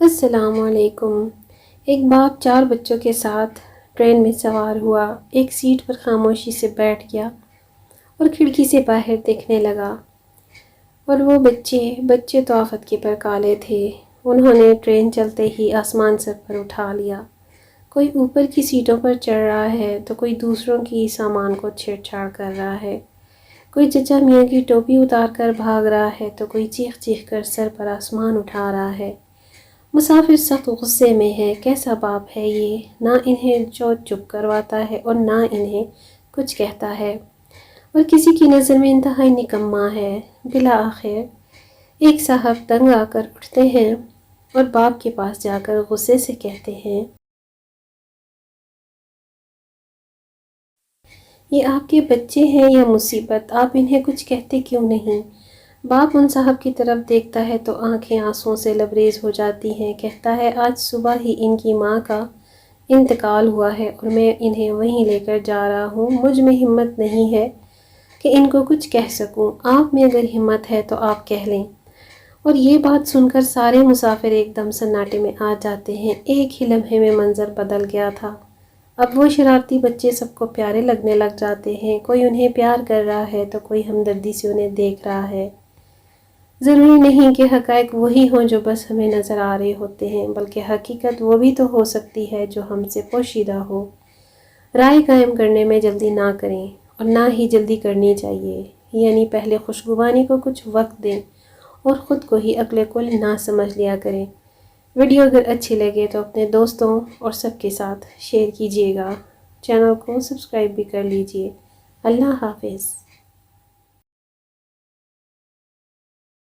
السلام علیکم۔ ایک باپ 4 بچوں کے ساتھ ٹرین میں سوار ہوا، ایک سیٹ پر خاموشی سے بیٹھ گیا اور کھڑکی سے باہر دیکھنے لگا۔ اور وہ بچے تو آفت کے پر کالے تھے۔ انہوں نے ٹرین چلتے ہی آسمان سر پر اٹھا لیا۔ کوئی اوپر کی سیٹوں پر چڑھ رہا ہے تو کوئی دوسروں کی سامان کو چھیڑ چھاڑ کر رہا ہے۔ کوئی چچا میاں کی ٹوپی اتار کر بھاگ رہا ہے تو کوئی چیخ چیخ کر سر پر آسمان اٹھا رہا ہے۔ مسافر سخت غصے میں ہے۔ کیسا باپ ہے یہ، نہ انہیں چپ کرواتا ہے اور نہ انہیں کچھ کہتا ہے، اور کسی کی نظر میں انتہائی نکما ہے۔ بالآخر ایک صاحب تنگ آ کر اٹھتے ہیں اور باپ کے پاس جا کر غصے سے کہتے ہیں، یہ آپ کے بچے ہیں یا مصیبت؟ آپ انہیں کچھ کہتے کیوں نہیں؟ باپ ان صاحب کی طرف دیکھتا ہے تو آنکھیں آنسوؤں سے لبریز ہو جاتی ہیں۔ کہتا ہے، آج صبح ہی ان کی ماں کا انتقال ہوا ہے اور میں انہیں وہیں لے کر جا رہا ہوں۔ مجھ میں ہمت نہیں ہے کہ ان کو کچھ کہہ سکوں۔ آپ میں اگر ہمت ہے تو آپ کہہ لیں۔ اور یہ بات سن کر سارے مسافر ایک دم سناٹے میں آ جاتے ہیں۔ ایک ہی لمحے میں منظر بدل گیا تھا۔ اب وہ شرارتی بچے سب کو پیارے لگنے لگ جاتے ہیں۔ کوئی انہیں پیار کر رہا ہے تو کوئی ہمدردی سے انہیں دیکھ رہا ہے۔ ضروری نہیں کہ حقائق وہی ہوں جو بس ہمیں نظر آ رہے ہوتے ہیں، بلکہ حقیقت وہ بھی تو ہو سکتی ہے جو ہم سے پوشیدہ ہو۔ رائے قائم کرنے میں جلدی نہ کریں اور نہ ہی جلدی کرنی چاہیے، یعنی پہلے خوشگوانی کو کچھ وقت دیں اور خود کو ہی عقل کل نہ سمجھ لیا کریں۔ ویڈیو اگر اچھی لگے تو اپنے دوستوں اور سب کے ساتھ شیئر کیجیے گا۔ چینل کو سبسکرائب بھی کر لیجیے۔ اللہ حافظ۔